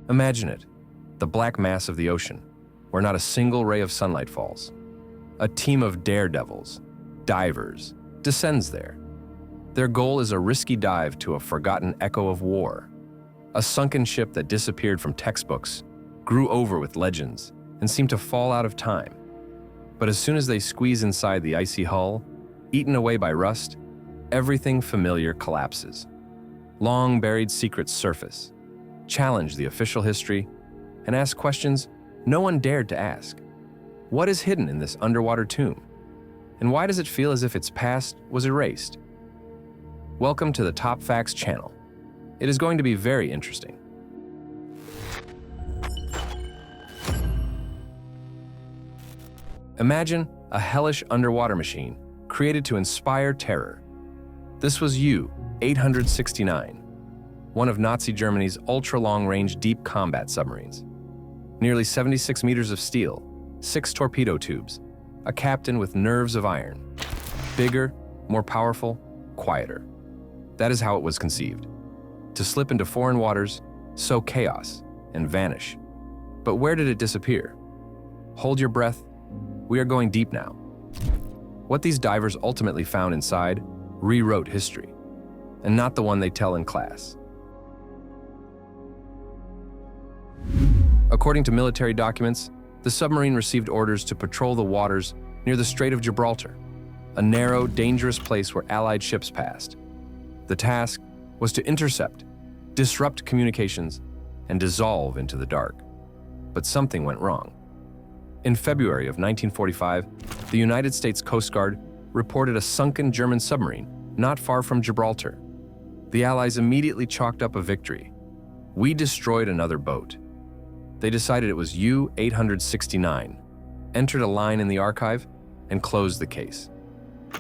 Imagine it, the black mass of the ocean, where not a single ray of sunlight falls. A team of daredevils, divers, descends there. Their goal is a risky dive to a forgotten echo of war. A sunken ship that disappeared from textbooks, grew over with legends, and seemed to fall out of time. But as soon as they squeeze inside the icy hull, eaten away by rust, everything familiar collapses. Long-buried secrets surface, challenge the official history, and ask questions no one dared to ask. What is hidden in this underwater tomb? And why does it feel as if its past was erased? Welcome to the TopFacts channel. It is going to be very interesting. Imagine a hellish underwater machine created to inspire terror. This was U-869, one of Nazi Germany's ultra-long-range deep combat submarines. Nearly 76 meters of steel, 6 torpedo tubes, a captain with nerves of iron. Bigger, more powerful, quieter. That is how it was conceived. To slip into foreign waters, sow chaos, and vanish. But where did it disappear? Hold your breath. We are going deep now. What these divers ultimately found inside rewrote history, and not the one they tell in class. According to military documents, the submarine received orders to patrol the waters near the Strait of Gibraltar, a narrow, dangerous place where Allied ships passed. The task was to intercept, disrupt communications, and dissolve into the dark. But something went wrong. In February of 1945, the United States Coast Guard reported a sunken German submarine not far from Gibraltar. The Allies immediately chalked up a victory. We destroyed another boat. They decided it was U-869, entered a line in the archive, and closed the case.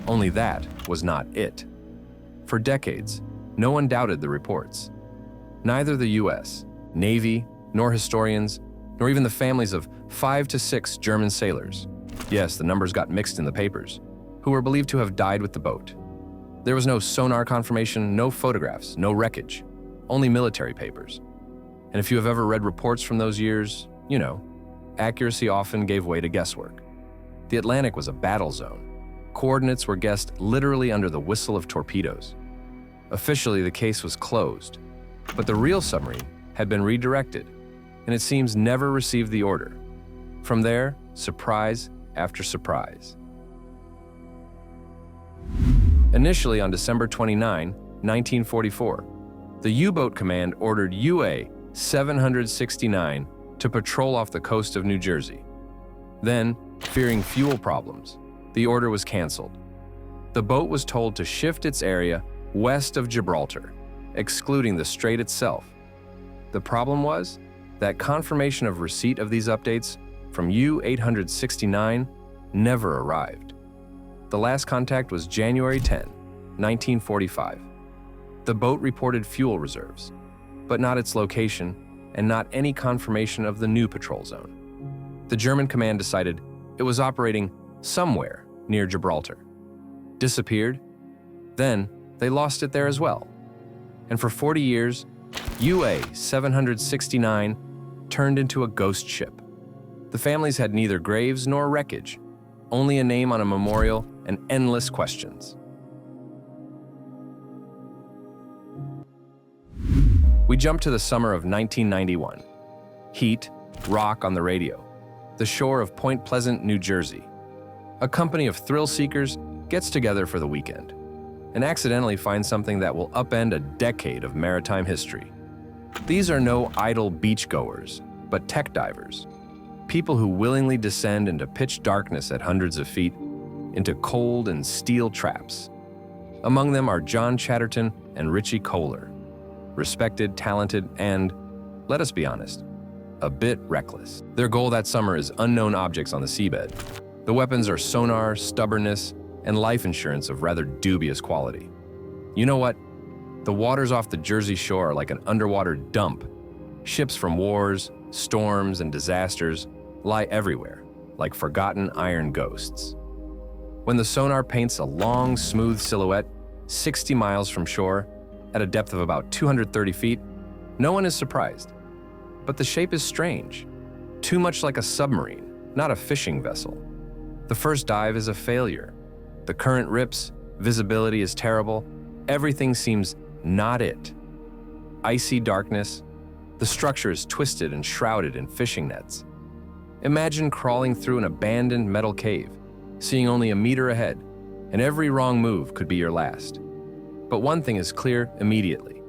Only that was not it. For decades, no one doubted the reports. Neither the US, Navy, nor historians, nor even the families of 5 to 6 German sailors, yes, the numbers got mixed in the papers, who were believed to have died with the boat. There was no sonar confirmation, no photographs, no wreckage, only military papers. And if you have ever read reports from those years, you know, accuracy often gave way to guesswork. The Atlantic was a battle zone. Coordinates were guessed literally under the whistle of torpedoes. Officially, the case was closed, but the real submarine had been redirected, and it seems never received the order. From there, surprise after surprise. Initially on December 29, 1944, the U-Boat Command ordered UA-769 to patrol off the coast of New Jersey. Then, fearing fuel problems, the order was canceled. The boat was told to shift its area west of Gibraltar, excluding the strait itself. The problem was that confirmation of receipt of these updates from U-869 never arrived. The last contact was January 10, 1945. The boat reported fuel reserves, but not its location and not any confirmation of the new patrol zone. The German command decided it was operating somewhere near Gibraltar. Disappeared? Then they lost it there as well. And for 40 years, UA-769 turned into a ghost ship. The families had neither graves nor wreckage, only a name on a memorial and endless questions. We jump to the summer of 1991. Heat, rock on the radio. The shore of Point Pleasant, New Jersey. A company of thrill seekers gets together for the weekend and accidentally finds something that will upend a decade of maritime history. These are no idle beachgoers, but tech divers. People who willingly descend into pitch darkness at hundreds of feet, into cold and steel traps. Among them are John Chatterton and Richie Kohler. Respected, talented, and, let us be honest, a bit reckless. Their goal that summer is unknown objects on the seabed. The weapons are sonar, stubbornness, and life insurance of rather dubious quality. You know what? The waters off the Jersey shore are like an underwater dump. Ships from wars, storms, and disasters lie everywhere, like forgotten iron ghosts. When the sonar paints a long, smooth silhouette 60 miles from shore, at a depth of about 230 feet, no one is surprised. But the shape is strange, too much like a submarine, not a fishing vessel. The first dive is a failure. The current rips, visibility is terrible, everything seems not it. Icy darkness, the structure is twisted and shrouded in fishing nets. Imagine crawling through an abandoned metal cave, seeing only a meter ahead, and every wrong move could be your last. But one thing is clear immediately.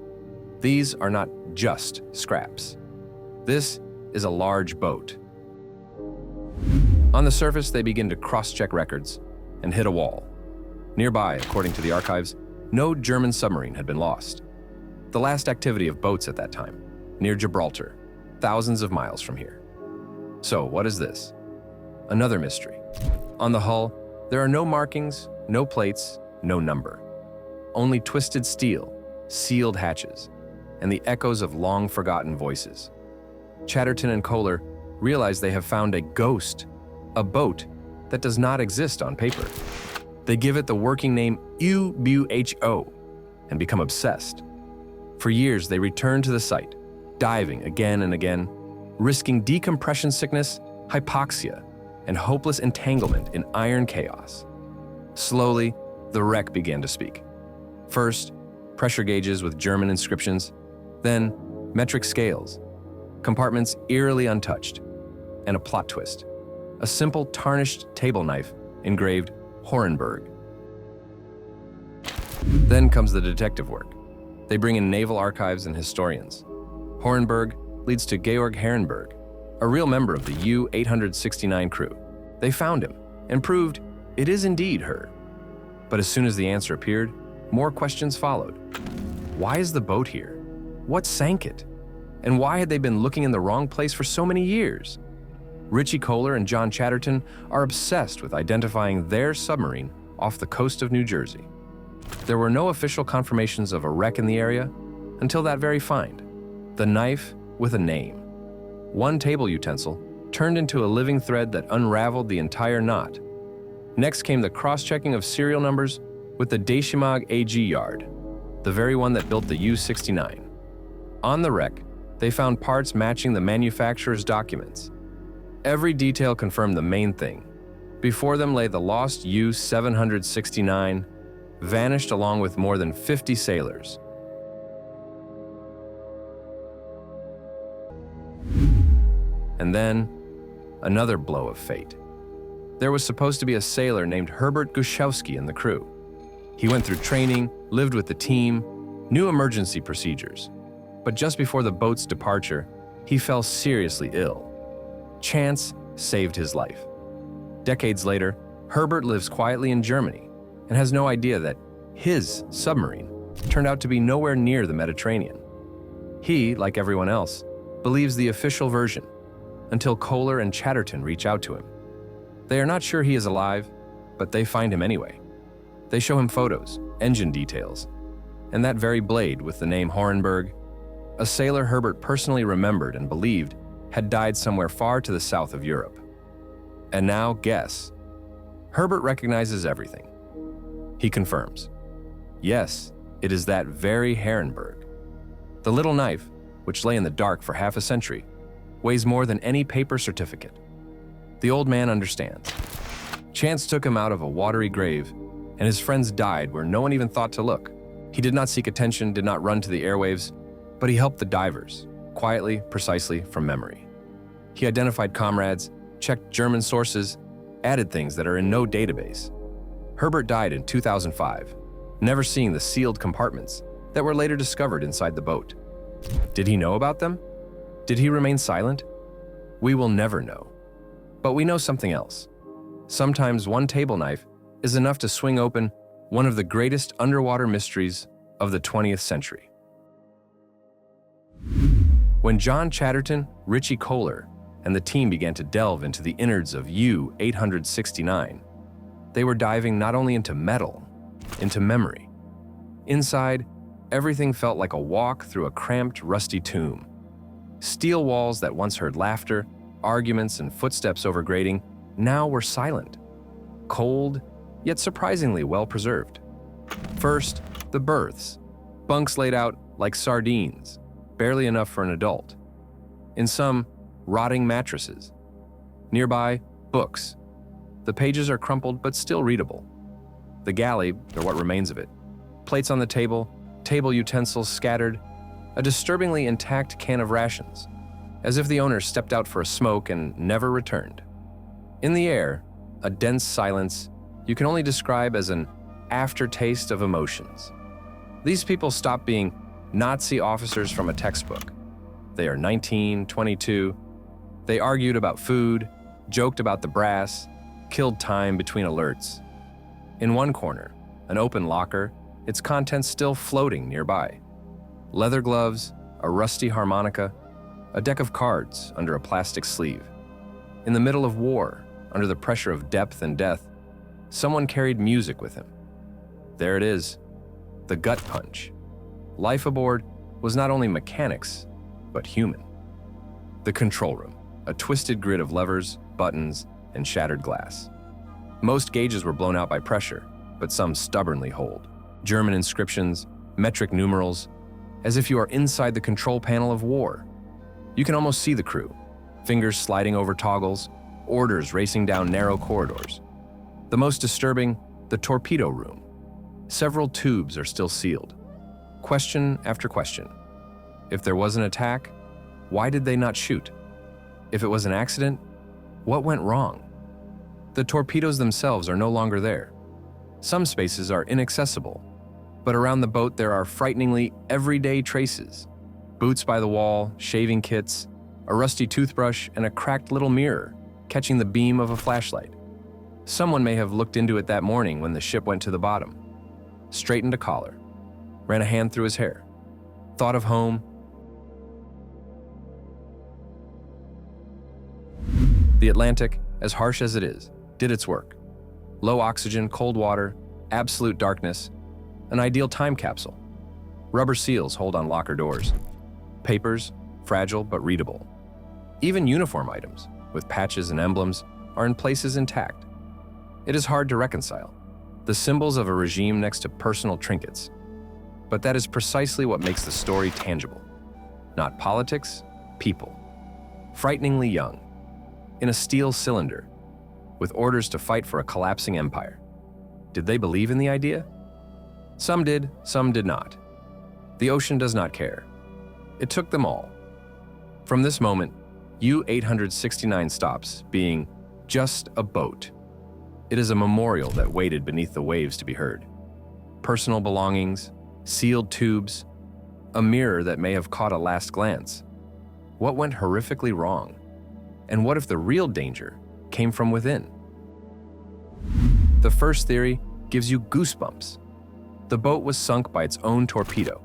These are not just scraps. This is a large boat. On the surface, they begin to cross-check records and hit a wall. Nearby, according to the archives, no German submarine had been lost. The last activity of boats at that time, near Gibraltar, thousands of miles from here. So, what is this? Another mystery. On the hull, there are no markings, no plates, no number. Only twisted steel, sealed hatches, and the echoes of long-forgotten voices. Chatterton and Kohler realize they have found a ghost, a boat that does not exist on paper. They give it the working name U-B-U-H-O and become obsessed. For years, they return to the site, diving again and again, risking decompression sickness, hypoxia, and hopeless entanglement in iron chaos. Slowly, the wreck began to speak. First, pressure gauges with German inscriptions, then metric scales, compartments eerily untouched, and a plot twist, a simple tarnished table knife engraved Horenburg. Then comes the detective work. They bring in naval archives and historians. Horenburg leads to Georg Herrenberg, a real member of the U-869 crew. They found him and proved it is indeed her. But as soon as the answer appeared, more questions followed. Why is the boat here? What sank it? And why had they been looking in the wrong place for so many years? Richie Kohler and John Chatterton are obsessed with identifying their submarine off the coast of New Jersey. There were no official confirmations of a wreck in the area until that very find, the knife with a name. One table utensil turned into a living thread that unraveled the entire knot. Next came the cross-checking of serial numbers with the Deschimag AG yard, the very one that built the U-69. On the wreck, they found parts matching the manufacturer's documents. Every detail confirmed the main thing. Before them lay the lost U-769, vanished along with more than 50 sailors. And then, another blow of fate. There was supposed to be a sailor named Herbert Guszowski in the crew. He went through training, lived with the team, knew emergency procedures. But just before the boat's departure, he fell seriously ill. Chance saved his life. Decades later, Herbert lives quietly in Germany and has no idea that his submarine turned out to be nowhere near the Mediterranean. He, like everyone else, believes the official version until Kohler and Chatterton reach out to him. They are not sure he is alive, but they find him anyway. They show him photos, engine details, and that very blade with the name Horenburg, a sailor Herbert personally remembered and believed had died somewhere far to the south of Europe. And now, guess. Herbert recognizes everything. He confirms. Yes, it is that very Herrenberg. The little knife, which lay in the dark for half a century, weighs more than any paper certificate. The old man understands. Chance took him out of a watery grave, and his friends died where no one even thought to look. He did not seek attention, did not run to the airwaves, but he helped the divers, quietly, precisely, from memory. He identified comrades, checked German sources, added things that are in no database. Herbert died in 2005, never seeing the sealed compartments that were later discovered inside the boat. Did he know about them? Did he remain silent? We will never know. But we know something else. Sometimes one table knife is enough to swing open one of the greatest underwater mysteries of the 20th century. When John Chatterton, Richie Kohler, and the team began to delve into the innards of U-869, they were diving not only into metal, into memory. Inside, everything felt like a walk through a cramped, rusty tomb. Steel walls that once heard laughter, arguments, and footsteps over grating now were silent, cold, yet surprisingly well-preserved. First, the berths, bunks laid out like sardines, barely enough for an adult. In some, rotting mattresses. Nearby, books. The pages are crumpled but still readable. The galley, or what remains of it. Plates on the table utensils scattered, a disturbingly intact can of rations, as if the owner stepped out for a smoke and never returned. In the air, a dense silence you can only describe as an aftertaste of emotions. These people stop being Nazi officers from a textbook. They are 19, 22. They argued about food, joked about the brass, killed time between alerts. In one corner, an open locker, its contents still floating nearby. Leather gloves, a rusty harmonica, a deck of cards under a plastic sleeve. In the middle of war, under the pressure of depth and death, someone carried music with him. There it is, the gut punch. Life aboard was not only mechanics, but human. The control room, a twisted grid of levers, buttons, and shattered glass. Most gauges were blown out by pressure, but some stubbornly hold. German inscriptions, metric numerals, as if you are inside the control panel of war. You can almost see the crew, fingers sliding over toggles, orders racing down narrow corridors. The most disturbing, the torpedo room. Several tubes are still sealed. Question after question. If there was an attack, why did they not shoot? If it was an accident, what went wrong? The torpedoes themselves are no longer there. Some spaces are inaccessible, but around the boat there are frighteningly everyday traces. Boots by the wall, shaving kits, a rusty toothbrush, and a cracked little mirror catching the beam of a flashlight. Someone may have looked into it that morning when the ship went to the bottom, straightened a collar, ran a hand through his hair, thought of home. The Atlantic, as harsh as it is, did its work. Low oxygen, cold water, absolute darkness, an ideal time capsule. Rubber seals hold on locker doors. Papers, fragile but readable. Even uniform items, with patches and emblems, are in places intact. It is hard to reconcile. The symbols of a regime next to personal trinkets. But that is precisely what makes the story tangible. Not politics, people. Frighteningly young, in a steel cylinder, with orders to fight for a collapsing empire. Did they believe in the idea? Some did, some did not. The ocean does not care. It took them all. From this moment, U-869 stops being just a boat. It is a memorial that waited beneath the waves to be heard. Personal belongings, sealed tubes, a mirror that may have caught a last glance. What went horrifically wrong? And what if the real danger came from within? The first theory gives you goosebumps. The boat was sunk by its own torpedo.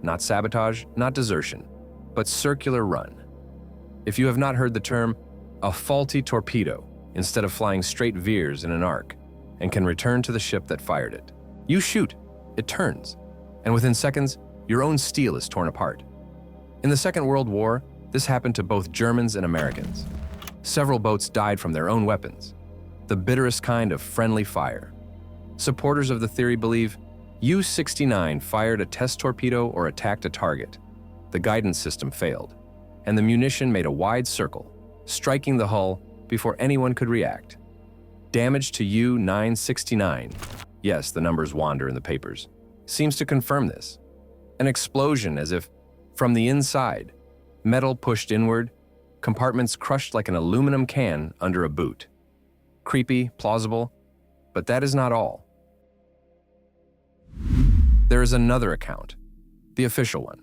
Not sabotage, not desertion, but circular run. If you have not heard the term, a faulty torpedo, instead of flying straight veers in an arc, and can return to the ship that fired it. You shoot, it turns, and within seconds, your own steel is torn apart. In the Second World War, this happened to both Germans and Americans. Several boats died from their own weapons, the bitterest kind of friendly fire. Supporters of the theory believe U-69 fired a test torpedo or attacked a target. The guidance system failed, and the munition made a wide circle, striking the hull before anyone could react. Damage to U-969, yes, the numbers wander in the papers, seems to confirm this. An explosion as if, from the inside, metal pushed inward, compartments crushed like an aluminum can under a boot. Creepy, plausible, but that is not all. There is another account, the official one.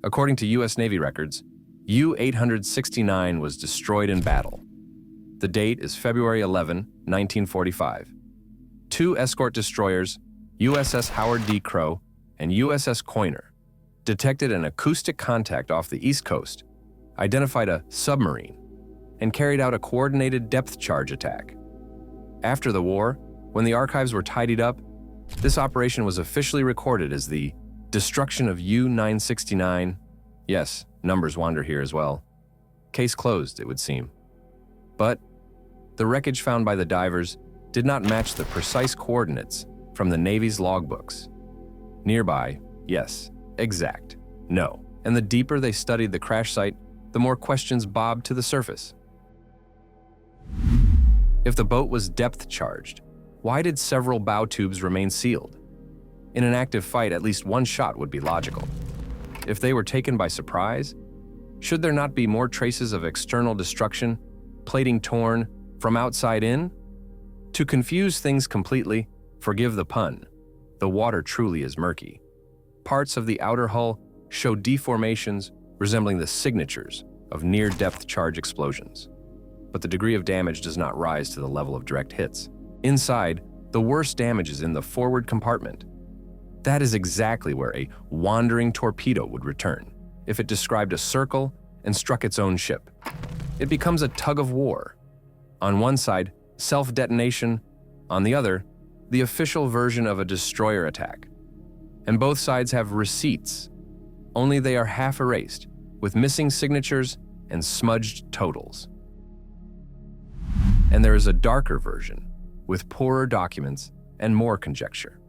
According to U.S. Navy records, U-869 was destroyed in battle. The date is February 11, 1945. Two escort destroyers, USS Howard D. Crow and USS Coiner, detected an acoustic contact off the East Coast, identified a submarine, and carried out a coordinated depth charge attack. After the war, when the archives were tidied up, this operation was officially recorded as the destruction of U-969. Yes, numbers wander here as well. Case closed, it would seem. But the wreckage found by the divers did not match the precise coordinates from the Navy's logbooks. Nearby, yes. Exact, no. And the deeper they studied the crash site, the more questions bob to the surface. If the boat was depth-charged, why did several bow tubes remain sealed? In an active fight, at least one shot would be logical. If they were taken by surprise, should there not be more traces of external destruction, plating torn from outside in? To confuse things completely, forgive the pun, the water truly is murky. Parts of the outer hull show deformations resembling the signatures of near-depth charge explosions. But the degree of damage does not rise to the level of direct hits. Inside, the worst damage is in the forward compartment. That is exactly where a wandering torpedo would return if it described a circle and struck its own ship. It becomes a tug of war. On one side, self-detonation, on the other, the official version of a destroyer attack. And both sides have receipts, only they are half erased, with missing signatures and smudged totals. And there is a darker version, with poorer documents and more conjecture.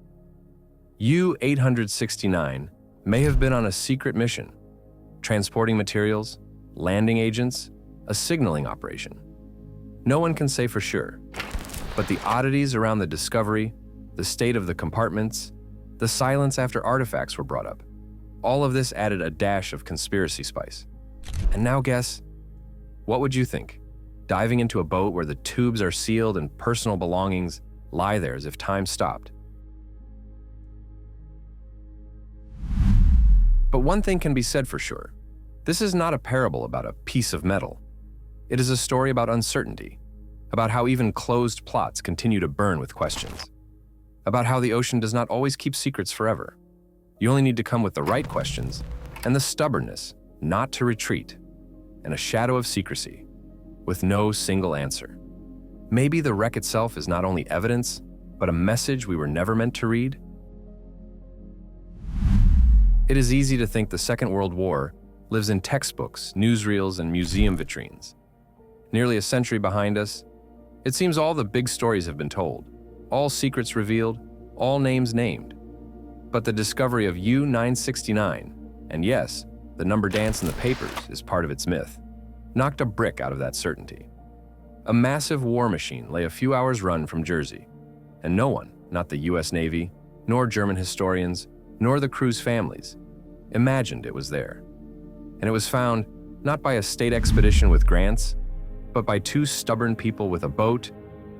U-869 may have been on a secret mission, transporting materials, landing agents, a signaling operation. No one can say for sure, but the oddities around the discovery, the state of the compartments, the silence after artifacts were brought up, all of this added a dash of conspiracy spice. And now guess, what would you think? Diving into a boat where the tubes are sealed and personal belongings lie there as if time stopped. But one thing can be said for sure. This is not a parable about a piece of metal. It is a story about uncertainty, about how even closed plots continue to burn with questions, about how the ocean does not always keep secrets forever. You only need to come with the right questions and the stubbornness not to retreat, and a shadow of secrecy with no single answer. Maybe the wreck itself is not only evidence, but a message we were never meant to read. It is easy to think the Second World War lives in textbooks, newsreels, and museum vitrines. Nearly a century behind us, it seems all the big stories have been told, all secrets revealed, all names named. But the discovery of U-969, and yes, the number dance in the papers is part of its myth, knocked a brick out of that certainty. A massive war machine lay a few hours' run from Jersey, and no one, not the US Navy, nor German historians, nor the crew's families, imagined it was there. And it was found not by a state expedition with grants, but by two stubborn people with a boat,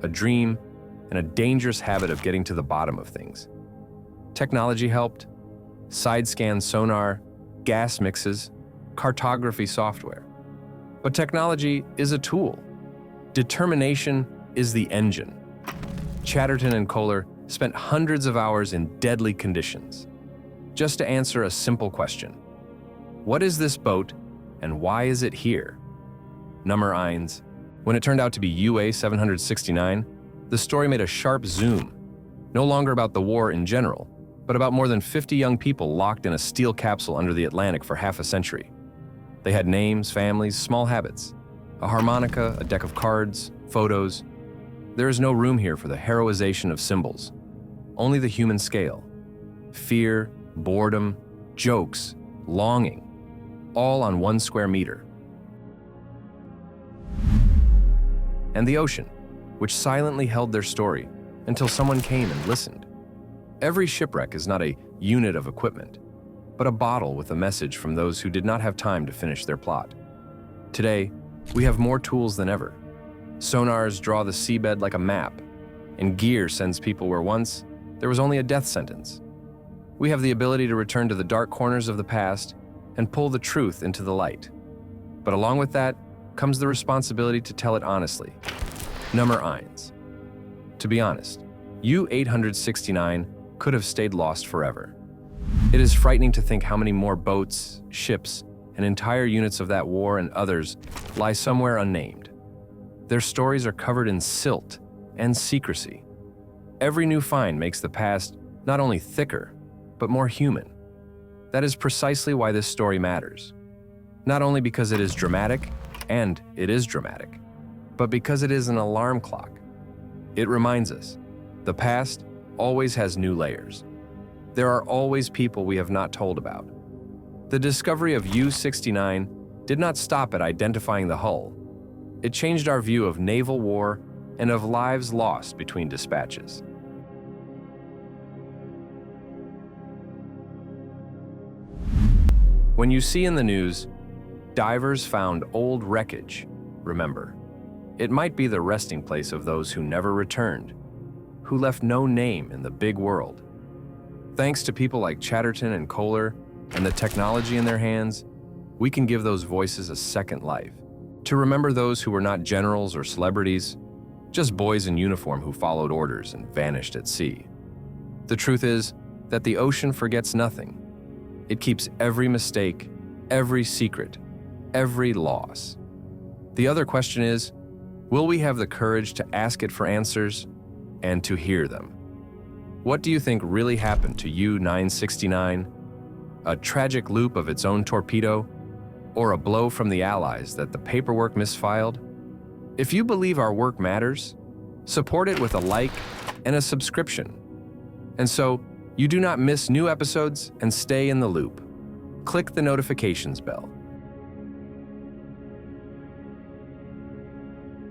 a dream, and a dangerous habit of getting to the bottom of things. Technology helped, side-scan sonar, gas mixes, cartography software. But technology is a tool. Determination is the engine. Chatterton and Kohler spent hundreds of hours in deadly conditions, just to answer a simple question. What is this boat, and why is it here? Nummer eins. When it turned out to be UA-769, the story made a sharp zoom, no longer about the war in general, but about more than 50 young people locked in a steel capsule under the Atlantic for half a century. They had names, families, small habits, a harmonica, a deck of cards, photos. There is no room here for the heroization of symbols, only the human scale. Fear, boredom, jokes, longing, all on 1 square meter. And the ocean, which silently held their story until someone came and listened. Every shipwreck is not a unit of equipment, but a bottle with a message from those who did not have time to finish their plot. Today, we have more tools than ever. Sonars draw the seabed like a map, and gear sends people where once there was only a death sentence. We have the ability to return to the dark corners of the past and pull the truth into the light. But along with that comes the responsibility to tell it honestly. Nummer eins. To be honest, U-869 could have stayed lost forever. It is frightening to think how many more boats, ships, and entire units of that war and others lie somewhere unnamed. Their stories are covered in silt and secrecy. Every new find makes the past not only thicker, but more human. That is precisely why this story matters. Not only because it is dramatic, and it is dramatic, but because it is an alarm clock. It reminds us, the past always has new layers. There are always people we have not told about. The discovery of U-69 did not stop at identifying the hull. It changed our view of naval war and of lives lost between dispatches. When you see in the news, divers found old wreckage, remember, it might be the resting place of those who never returned, who left no name in the big world. Thanks to people like Chatterton and Kohler and the technology in their hands, we can give those voices a second life, to remember those who were not generals or celebrities, just boys in uniform who followed orders and vanished at sea. The truth is that the ocean forgets nothing. It keeps every mistake, every secret, every loss. The other question is, will we have the courage to ask it for answers and to hear them? What do you think really happened to U-969? A tragic loop of its own torpedo? Or a blow from the Allies that the paperwork misfiled? If you believe our work matters, support it with a like and a subscription. And so, you do not miss new episodes and stay in the loop. Click the notifications bell.